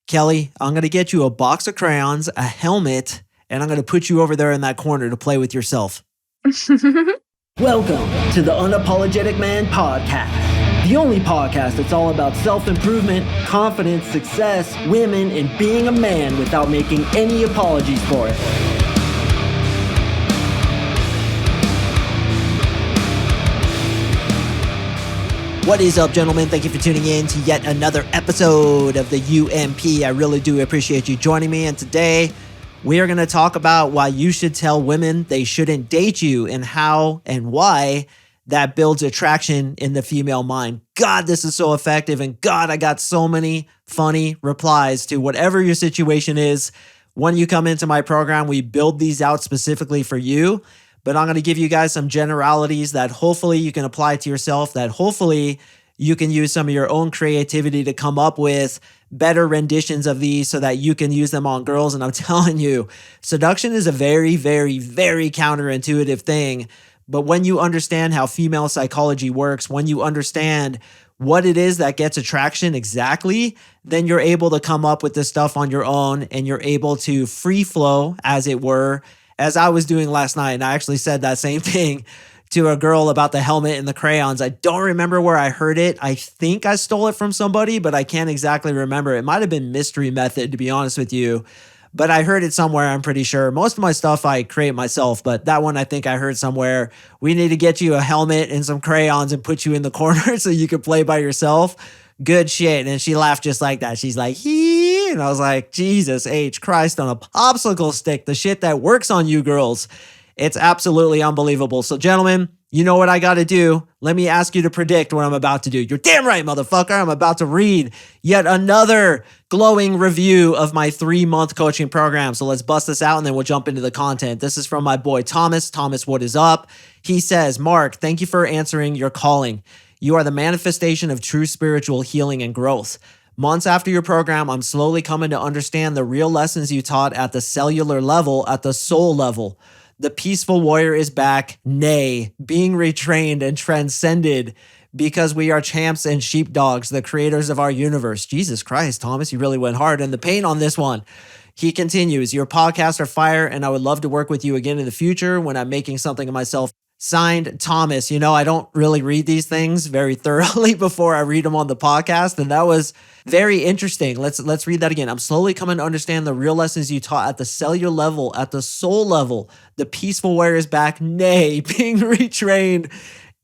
Kelly, I'm going to get you a box of crayons, a helmet, and I'm going to put you over there in that corner to play with yourself. Welcome to the Unapologetic Man Podcast, the only podcast that's all about self-improvement, confidence, success, women, and being a man without making any apologies for it. What is up, gentlemen? Thank you for tuning in to yet another episode of the UMP. I really do appreciate you joining me. And today we are going to talk about why you should tell women they shouldn't date you and how and why that builds attraction in the female mind. God, this is so effective. And God, I got so many funny replies to whatever your situation is. When you come into my program, we build these out specifically for you. But I'm going to give you guys some generalities that hopefully you can apply to yourself, that hopefully you can use some of your own creativity to come up with better renditions of these so that you can use them on girls. And I'm telling you, seduction is a very, very, very counterintuitive thing. But when you understand how female psychology works, when you understand what it is that gets attraction exactly, then you're able to come up with this stuff on your own and you're able to free flow, as it were, as I was doing last night. And I actually said that same thing to a girl about the helmet and the crayons. I don't remember where I heard it. I think I stole it from somebody, but I can't exactly remember. It might have been Mystery Method, to be honest with you. But I heard it somewhere, I'm pretty sure. Most of my stuff I create myself, but that one I think I heard somewhere. We need to get you a helmet and some crayons and put you in the corner so you can play by yourself. Good shit. And she laughed just like that. She's like, hee. And I was like, Jesus H. Christ on a popsicle stick. The shit that works on you girls. It's absolutely unbelievable. So gentlemen, you know what I got to do. Let me ask you to predict what I'm about to do. You're damn right, motherfucker. I'm about to read yet another glowing review of my 3-month coaching program. So let's bust this out and then we'll jump into the content. This is from my boy, Thomas. Thomas, what is up? He says, Mark, thank you for answering your calling. You are the manifestation of true spiritual healing and growth. Months after your program, I'm slowly coming to understand the real lessons you taught at the cellular level, at the soul level. The peaceful warrior is back, nay, being retrained and transcended because we are champs and sheepdogs, the creators of our universe. Jesus Christ, Thomas, you really went hard in the paint on this one. He continues, your podcasts are fire, and I would love to work with you again in the future when I'm making something of myself. Signed, Thomas. You know, I don't really read these things very thoroughly before I read them on the podcast, and that was very interesting. Let's read that again. I'm slowly coming to understand the real lessons you taught at the cellular level, at the soul level. The peaceful warrior is back, nay, being retrained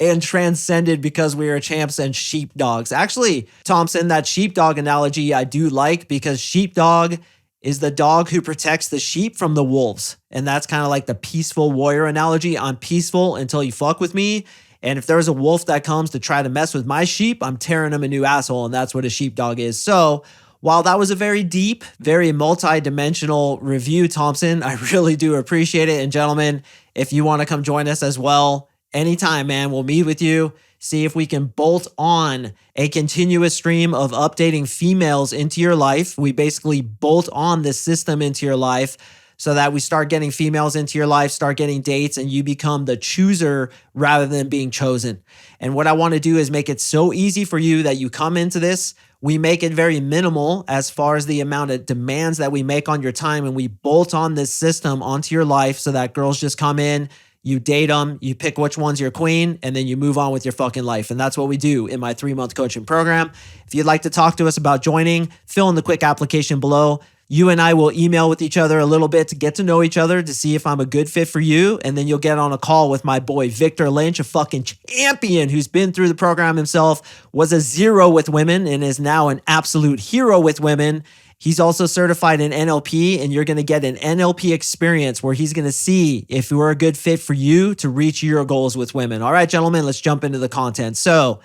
and transcended because we are champs and sheepdogs. Actually, Thompson, that sheepdog analogy I do like because sheepdog is the dog who protects the sheep from the wolves. And that's kind of like the peaceful warrior analogy. I'm peaceful until you fuck with me. And if there's a wolf that comes to try to mess with my sheep, I'm tearing him a new asshole. And that's what a sheepdog is. So while that was a very deep, very multi-dimensional review, Thompson, I really do appreciate it. And gentlemen, if you want to come join us as well, anytime, man, we'll meet with you. See if we can bolt on a continuous stream of updating females into your life. We basically bolt on this system into your life so that we start getting females into your life, start getting dates, and you become the chooser rather than being chosen. And what I want to do is make it so easy for you that you come into this. We make it very minimal as far as the amount of demands that we make on your time, and we bolt on this system onto your life so that girls just come in, you date them, you pick which one's your queen, and then you move on with your fucking life. And that's what we do in my 3-month coaching program. If you'd like to talk to us about joining, fill in the quick application below. You and I will email with each other a little bit to get to know each other, to see if I'm a good fit for you. And then you'll get on a call with my boy, Victor Lynch, a fucking champion who's been through the program himself, was a 0 with women, and is now an absolute hero with women. He's also certified in NLP, and you're going to get an NLP experience where he's going to see if we're a good fit for you to reach your goals with women. All right, gentlemen, let's jump into the content. So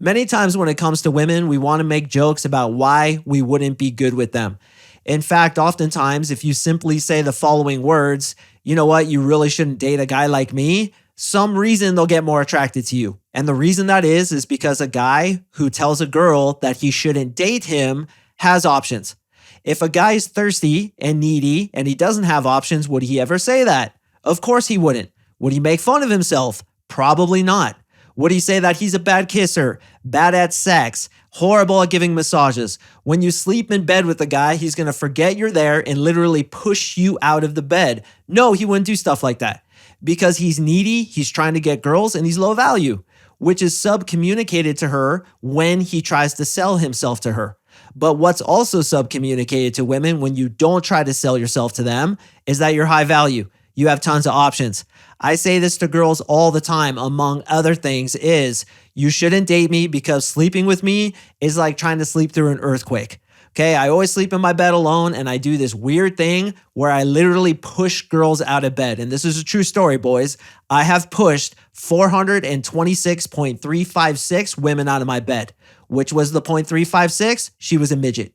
many times when it comes to women, we want to make jokes about why we wouldn't be good with them. In fact, oftentimes, if you simply say the following words, you know what, you really shouldn't date a guy like me, some reason they'll get more attracted to you. And the reason that is because a guy who tells a girl that he shouldn't date him has options. If a guy is thirsty and needy and he doesn't have options, would he ever say that? Of course he wouldn't. Would he make fun of himself? Probably not. Would he say that he's a bad kisser, bad at sex, Horrible at giving massages. When you sleep in bed with a guy, he's going to forget you're there and literally push you out of the bed. No, he wouldn't do stuff like that because he's needy, he's trying to get girls, and he's low value, which is sub-communicated to her when he tries to sell himself to her. But what's also sub-communicated to women when you don't try to sell yourself to them is that you're high value. You have tons of options. I say this to girls all the time, among other things, is you shouldn't date me because sleeping with me is like trying to sleep through an earthquake. Okay, I always sleep in my bed alone, and I do this weird thing where I literally push girls out of bed. And this is a true story, boys. I have pushed 426.356 women out of my bed. Which was the 0.356? She was a midget.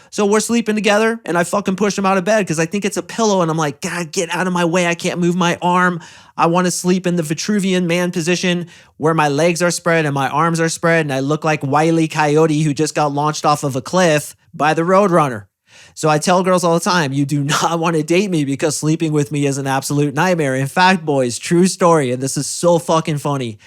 So we're sleeping together, and I fucking push him out of bed because I think it's a pillow, and I'm like, God, get out of my way. I can't move my arm. I want to sleep in the Vitruvian man position where my legs are spread and my arms are spread, and I look like Wile E. Coyote who just got launched off of a cliff by the Roadrunner. So I tell girls all the time, you do not want to date me because sleeping with me is an absolute nightmare. In fact, boys, true story, and this is so fucking funny.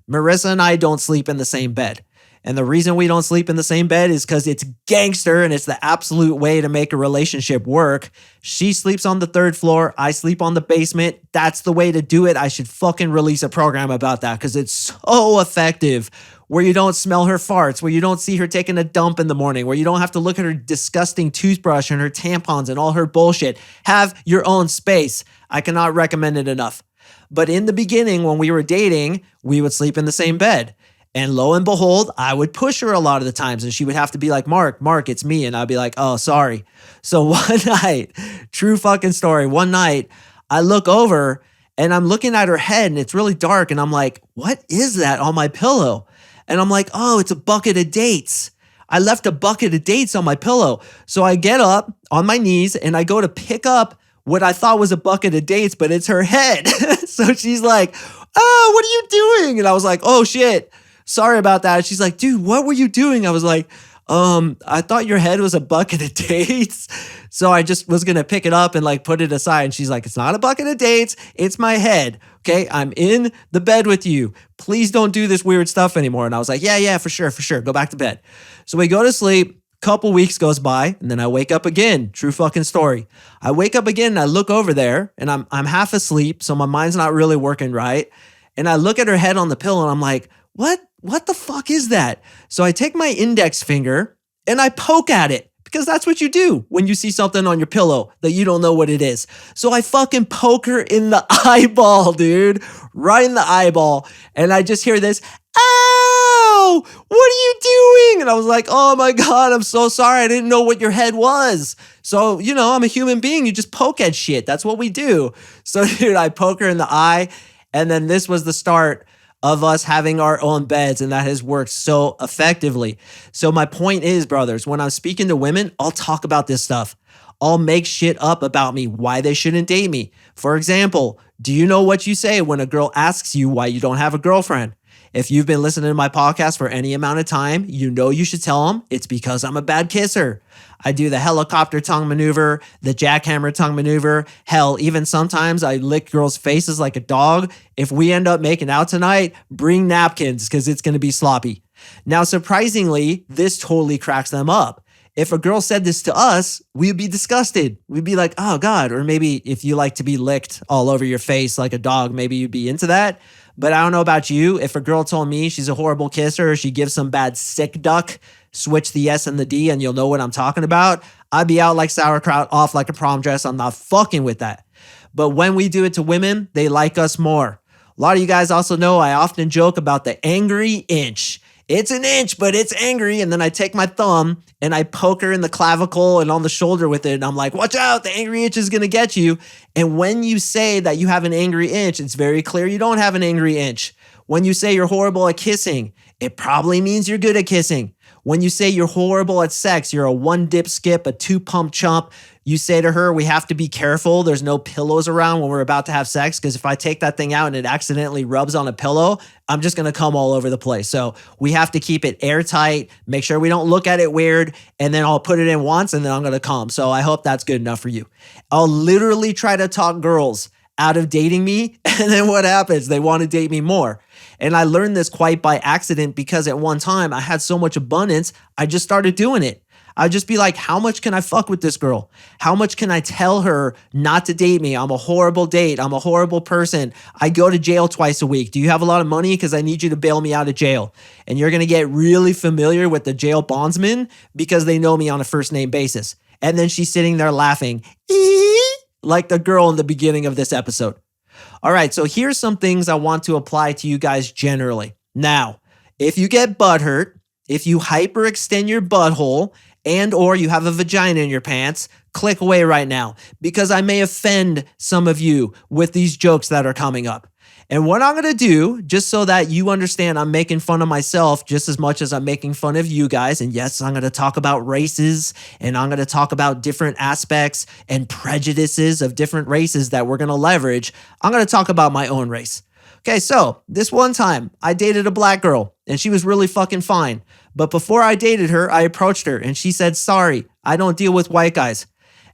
Marissa and I don't sleep in the same bed. And the reason we don't sleep in the same bed is because it's gangster and it's the absolute way to make a relationship work. She sleeps on the 3rd floor. I sleep on the basement. That's the way to do it. I should fucking release a program about that because it's so effective, where you don't smell her farts, where you don't see her taking a dump in the morning, where you don't have to look at her disgusting toothbrush and her tampons and all her bullshit. Have your own space. I cannot recommend it enough. But in the beginning, when we were dating, we would sleep in the same bed. And lo and behold, I would push her a lot of the times and she would have to be like, Mark, it's me. And I'd be like, oh, sorry. So one night, true fucking story, one night I look over and I'm looking at her head and it's really dark. And I'm like, what is that on my pillow? And I'm like, oh, it's a bucket of dates. I left a bucket of dates on my pillow. So I get up on my knees and I go to pick up what I thought was a bucket of dates, but it's her head. So she's like, oh, what are you doing? And I was like, oh shit. Sorry about that. She's like, dude, what were you doing? I was like, I thought your head was a bucket of dates. So I just was going to pick it up and like put it aside. And she's like, it's not a bucket of dates. It's my head. Okay. I'm in the bed with you. Please don't do this weird stuff anymore. And I was like, yeah, for sure. Go back to bed. So we go to sleep. Couple weeks goes by and then I wake up again. True fucking story. I wake up again and I look over there and I'm half asleep. So my mind's not really working right. And I look at her head on the pillow and I'm like, what the fuck is that? So I take my index finger and I poke at it because that's what you do when you see something on your pillow that you don't know what it is. So I fucking poke her in the eyeball, dude, right in the eyeball. And I just hear this, ow, what are you doing? And I was like, oh my God, I'm so sorry. I didn't know what your head was. So, I'm a human being. You just poke at shit. That's what we do. So dude, I poke her in the eye. And then this was the start of us having our own beds, and that has worked so effectively. So my point is, brothers, when I'm speaking to women, I'll talk about this stuff. I'll make shit up about me, why they shouldn't date me. For example, do you know what you say when a girl asks you why you don't have a girlfriend? If you've been listening to my podcast for any amount of time, you know you should tell them it's because I'm a bad kisser. I do the helicopter tongue maneuver, the jackhammer tongue maneuver. Hell, even sometimes I lick girls' faces like a dog. If we end up making out tonight, bring napkins because it's going to be sloppy. Now, surprisingly, this totally cracks them up. If a girl said this to us, we'd be disgusted. We'd be like, oh God. Or maybe if you like to be licked all over your face like a dog, maybe you'd be into that. But I don't know about you. If a girl told me she's a horrible kisser or she gives some bad sick duck, switch the S and the D and you'll know what I'm talking about. I'd be out like sauerkraut, off like a prom dress. I'm not fucking with that. But when we do it to women, they like us more. A lot of you guys also know I often joke about the angry inch. It's an inch, but it's angry. And then I take my thumb and I poke her in the clavicle and on the shoulder with it. And I'm like, watch out, the angry inch is going to get you. And when you say that you have an angry inch, it's very clear you don't have an angry inch. When you say you're horrible at kissing, it probably means you're good at kissing. When you say you're horrible at sex, you're a 1 dip skip, a 2 pump chump. You say to her, we have to be careful. There's no pillows around when we're about to have sex because if I take that thing out and it accidentally rubs on a pillow, I'm just going to come all over the place. So we have to keep it airtight, make sure we don't look at it weird, and then I'll put it in once and then I'm going to come. So I hope that's good enough for you. I'll literally try to talk girls out of dating me. And then what happens? They want to date me more. And I learned this quite by accident because at one time I had so much abundance, I just started doing it. I'd just be like, how much can I fuck with this girl? How much can I tell her not to date me? I'm a horrible date. I'm a horrible person. I go to jail twice a week. Do you have a lot of money? Because I need you to bail me out of jail. And you're going to get really familiar with the jail bondsman because they know me on a first name basis. And then she's sitting there laughing, like the girl in the beginning of this episode. All right, so here's some things I want to apply to you guys generally. Now, if you get butthurt, if you hyperextend your butthole, and or you have a vagina in your pants, click away right now because I may offend some of you with these jokes that are coming up. And what I'm going to do, just so that you understand I'm making fun of myself just as much as I'm making fun of you guys, and yes, I'm going to talk about races, and I'm going to talk about different aspects and prejudices of different races that we're going to leverage. I'm going to talk about my own race. Okay, so this one time I dated a black girl and she was really fucking fine. But before I dated her, I approached her and she said, sorry, I don't deal with white guys.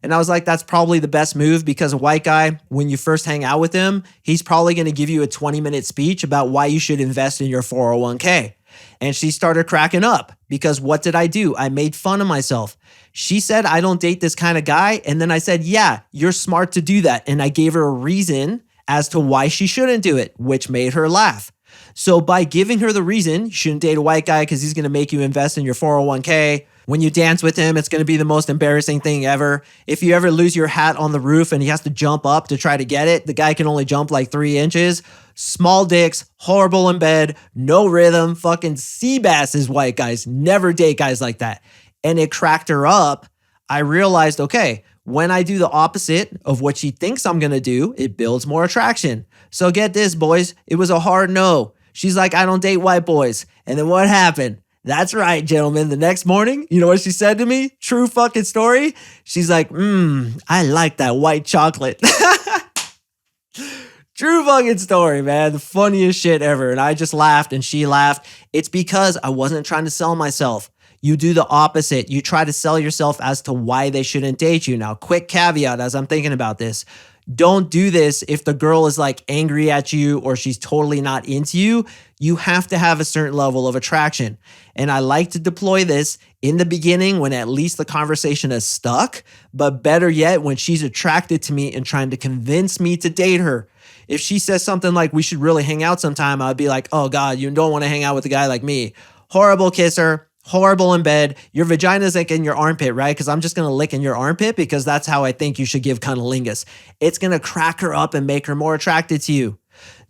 And I was like, that's probably the best move because a white guy, when you first hang out with him, he's probably going to give you a 20-minute speech about why you should invest in your 401k. And she started cracking up because what did I do? I made fun of myself. She said, I don't date this kind of guy. And then I said, yeah, you're smart to do that. And I gave her a reason as to why she shouldn't do it, which made her laugh. So by giving her the reason, you shouldn't date a white guy because he's going to make you invest in your 401k. When you dance with him, it's going to be the most embarrassing thing ever. If you ever lose your hat on the roof and he has to jump up to try to get it, the guy can only jump like 3 inches. Small dicks, horrible in bed, no rhythm, fucking sea basses, white guys. Never date guys like that. And it cracked her up. I realized, okay, when I do the opposite of what she thinks I'm going to do, it builds more attraction. So get this, boys. It was a hard no. She's like, I don't date white boys. And then what happened? That's right, gentlemen. The next morning, you know what she said to me? True fucking story. She's like, I like that white chocolate. True fucking story, man. The funniest shit ever. And I just laughed and she laughed. It's because I wasn't trying to sell myself. You do the opposite. You try to sell yourself as to why they shouldn't date you. Now, quick caveat as I'm thinking about this. Don't do this if the girl is like angry at you or she's totally not into you. You have to have a certain level of attraction. And I like to deploy this in the beginning when at least the conversation is stuck, but better yet, when she's attracted to me and trying to convince me to date her. If she says something like, we should really hang out sometime, I'd be like, oh God, you don't want to hang out with a guy like me. Horrible kisser. Horrible in bed. Your vagina's like in your armpit, right? Because I'm just going to lick in your armpit because that's how I think you should give cunnilingus. It's going to crack her up and make her more attracted to you.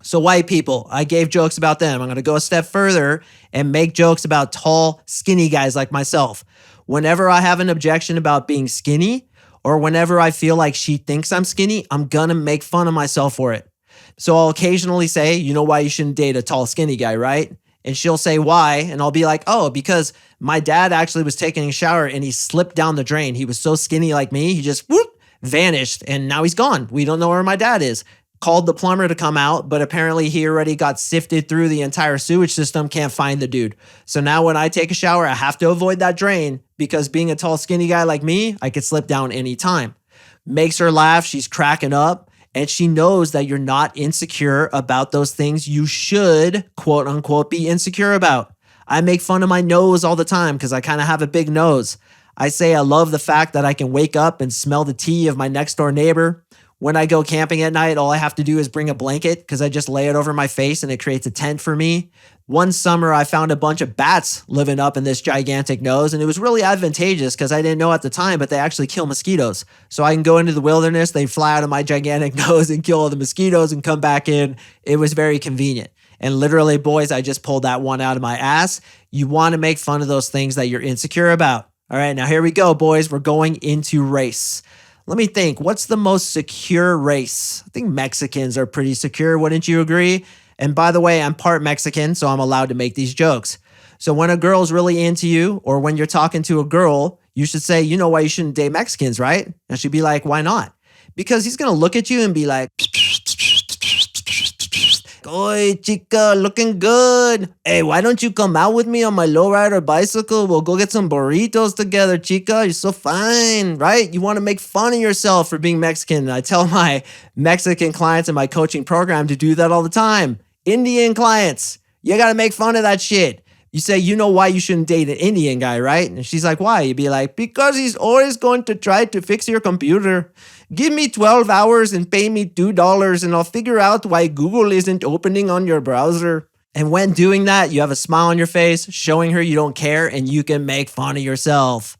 So white people, I gave jokes about them. I'm going to go a step further and make jokes about tall, skinny guys like myself. Whenever I have an objection about being skinny or whenever I feel like she thinks I'm skinny, I'm going to make fun of myself for it. So I'll occasionally say, you know why you shouldn't date a tall, skinny guy, right? And she'll say, why? And I'll be like, oh, because my dad actually was taking a shower and he slipped down the drain. He was so skinny like me, he just vanished and now he's gone. We don't know where my dad is. Called the plumber to come out, but apparently he already got sifted through the entire sewage system, can't find the dude. So now when I take a shower, I have to avoid that drain because being a tall, skinny guy like me, I could slip down anytime. Makes her laugh, she's cracking up. And she knows that you're not insecure about those things you should, quote unquote, be insecure about. I make fun of my nose all the time because I kind of have a big nose. I say I love the fact that I can wake up and smell the tea of my next door neighbor. When I go camping at night, all I have to do is bring a blanket because I just lay it over my face and it creates a tent for me. One summer, I found a bunch of bats living up in this gigantic nose, and it was really advantageous because I didn't know at the time, but they actually kill mosquitoes. So I can go into the wilderness, they fly out of my gigantic nose and kill all the mosquitoes and come back in. It was very convenient. And literally, boys, I just pulled that one out of my ass. You want to make fun of those things that you're insecure about. All right, now here we go, boys. We're going into race. Let me think. What's the most secure race? I think Mexicans are pretty secure. Wouldn't you agree? And by the way, I'm part Mexican, so I'm allowed to make these jokes. So when a girl's really into you, or when you're talking to a girl, you should say, you know why you shouldn't date Mexicans, right? And she'd be like, why not? Because he's going to look at you and be like, Oi, chica, looking good. Hey, why don't you come out with me on my lowrider bicycle? We'll go get some burritos together, chica. You're so fine, right? You want to make fun of yourself for being Mexican. I tell my Mexican clients in my coaching program to do that all the time. Indian clients, you got to make fun of that shit. You say, you know why you shouldn't date an Indian guy, right? And she's like, why? You'd be like, because he's always going to try to fix your computer. Give me 12 hours and pay me $2 and I'll figure out why Google isn't opening on your browser. And when doing that, you have a smile on your face, showing her you don't care and you can make fun of yourself.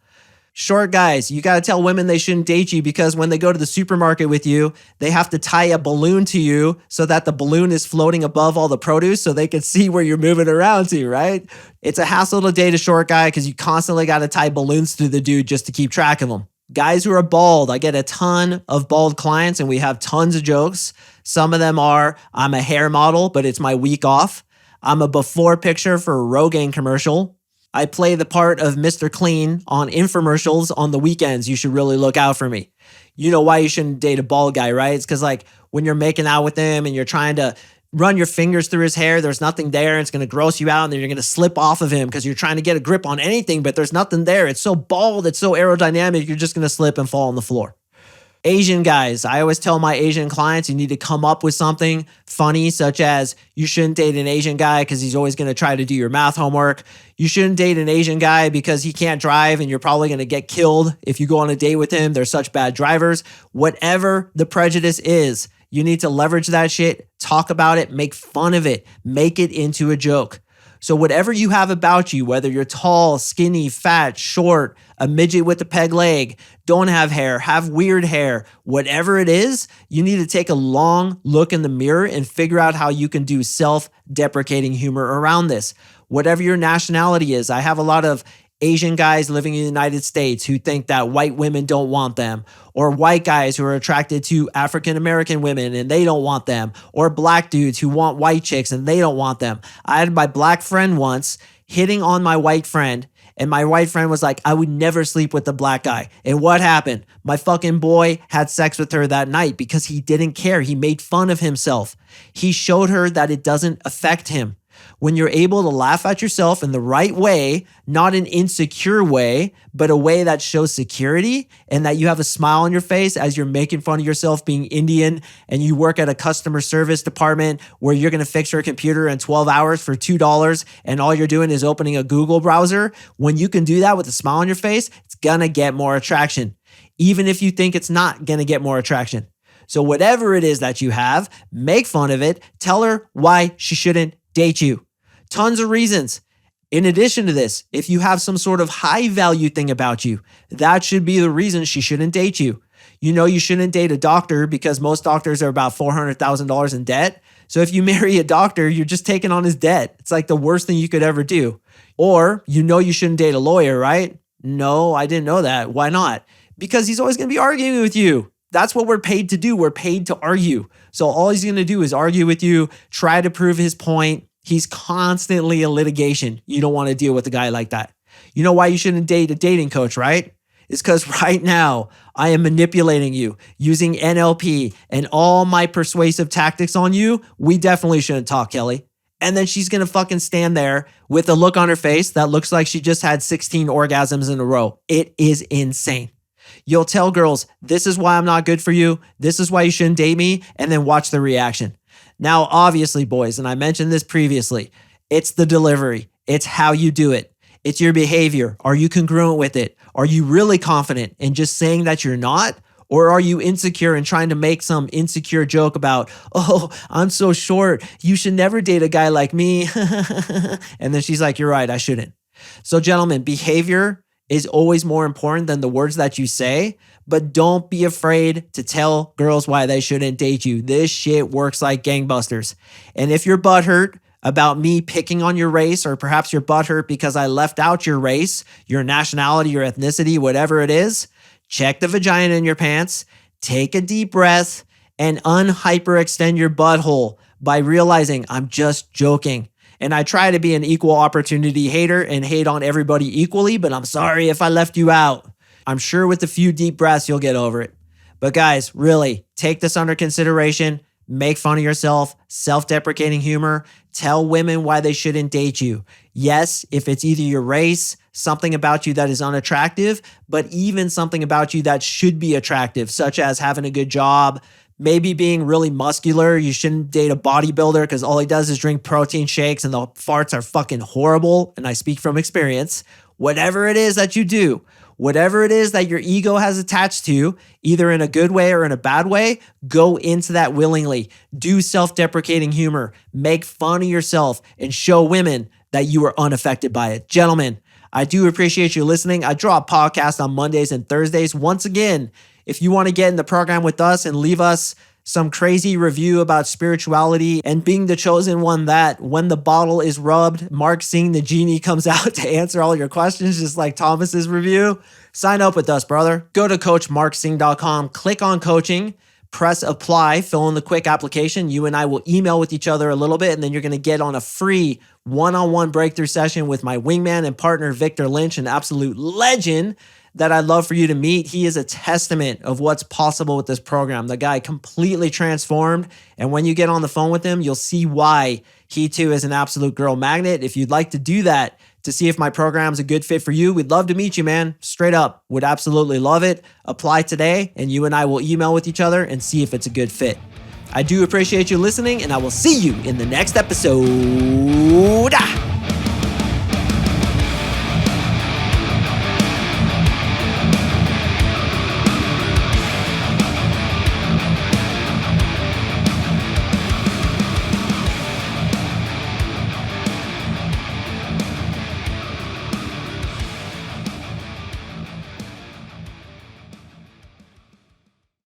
Short guys, you got to tell women they shouldn't date you because when they go to the supermarket with you, they have to tie a balloon to you so that the balloon is floating above all the produce so they can see where you're moving around to, right? It's a hassle to date a short guy because you constantly got to tie balloons to the dude just to keep track of them. Guys who are bald, I get a ton of bald clients and we have tons of jokes. Some of them are, I'm a hair model, but it's my week off. I'm a before picture for a Rogaine commercial. I play the part of Mr. Clean on infomercials on the weekends. You should really look out for me. You know why you shouldn't date a bald guy, right? It's because like when you're making out with him and you're trying to run your fingers through his hair, there's nothing there and it's going to gross you out and then you're going to slip off of him because you're trying to get a grip on anything, but there's nothing there. It's so bald, it's so aerodynamic, you're just going to slip and fall on the floor. Asian guys, I always tell my Asian clients you need to come up with something funny, such as you shouldn't date an Asian guy because he's always going to try to do your math homework. You shouldn't date an Asian guy because he can't drive and you're probably going to get killed if you go on a date with him. They're such bad drivers. Whatever the prejudice is, you need to leverage that shit, talk about it, make fun of it, make it into a joke. So whatever you have about you, whether you're tall, skinny, fat, short, a midget with a peg leg, don't have hair, have weird hair, whatever it is, you need to take a long look in the mirror and figure out how you can do self-deprecating humor around this. Whatever your nationality is, I have a lot of Asian guys living in the United States who think that white women don't want them, or white guys who are attracted to African American women and they don't want them, or black dudes who want white chicks and they don't want them. I had my black friend once hitting on my white friend, and my white friend was like, I would never sleep with the black guy. And what happened? My fucking boy had sex with her that night because he didn't care. He made fun of himself. He showed her that it doesn't affect him. When you're able to laugh at yourself in the right way, not an insecure way, but a way that shows security and that you have a smile on your face as you're making fun of yourself being Indian and you work at a customer service department where you're going to fix your computer in 12 hours for $2 and all you're doing is opening a Google browser. When you can do that with a smile on your face, it's going to get more attraction, even if you think it's not going to get more attraction. So whatever it is that you have, make fun of it. Tell her why she shouldn't date you. Tons of reasons. In addition to this, if you have some sort of high value thing about you, that should be the reason she shouldn't date you. You know you shouldn't date a doctor because most doctors are about $400,000 in debt. So if you marry a doctor, you're just taking on his debt. It's like the worst thing you could ever do. Or you know you shouldn't date a lawyer, right? No, I didn't know that. Why not? Because he's always going to be arguing with you. That's what we're paid to do. We're paid to argue. So all he's going to do is argue with you, try to prove his point. He's constantly in litigation. You don't want to deal with a guy like that. You know why you shouldn't date a dating coach, right? It's because right now I am manipulating you using NLP and all my persuasive tactics on you. We definitely shouldn't talk, Kelly. And then she's going to fucking stand there with a look on her face that looks like she just had 16 orgasms in a row. It is insane. You'll tell girls, this is why I'm not good for you. This is why you shouldn't date me. And then watch the reaction. Now, obviously, boys, and I mentioned this previously, it's the delivery. It's how you do it. It's your behavior. Are you congruent with it? Are you really confident in just saying that you're not? Or are you insecure and trying to make some insecure joke about, oh, I'm so short. You should never date a guy like me. And then she's like, you're right, I shouldn't. So gentlemen, behavior is always more important than the words that you say, but don't be afraid to tell girls why they shouldn't date you. This shit works like gangbusters. And if you're butthurt about me picking on your race, or perhaps you're butthurt because I left out your race, your nationality, your ethnicity, whatever it is, check the vagina in your pants, take a deep breath, and unhyperextend your butthole by realizing I'm just joking. And I try to be an equal opportunity hater and hate on everybody equally, but I'm sorry if I left you out. I'm sure with a few deep breaths, you'll get over it. But guys, really, take this under consideration. make fun of yourself, self-deprecating humor, tell women why they shouldn't date you. Yes, if it's either your race, something about you that is unattractive, but even something about you that should be attractive, such as having a good job, maybe being really muscular. You shouldn't date a bodybuilder because all he does is drink protein shakes and the farts are fucking horrible. And I speak from experience. Whatever it is that you do, whatever it is that your ego has attached to, either in a good way or in a bad way, go into that willingly. Do self-deprecating humor, make fun of yourself, and show women that you are unaffected by it. Gentlemen, I do appreciate you listening. I draw a podcast on Mondays and Thursdays. Once again, if you want to get in the program with us and leave us some crazy review about spirituality and being the chosen one that when the bottle is rubbed, MarkSing the genie comes out to answer all your questions, just like Thomas's review, sign up with us, brother. Go to CoachMarkSing.com, click on coaching, press apply, fill in the quick application. You and I will email with each other a little bit, and then you're going to get on a free one-on-one breakthrough session with my wingman and partner, Victor Lynch, an absolute legend that I'd love for you to meet. He is a testament of what's possible with this program. The guy completely transformed. And when you get on the phone with him, you'll see why he too is an absolute girl magnet. If you'd like to do that to see if my program's a good fit for you, we'd love to meet you, man. Straight up, would absolutely love it. Apply today and you and I will email with each other and see if it's a good fit. I do appreciate you listening and I will see you in the next episode.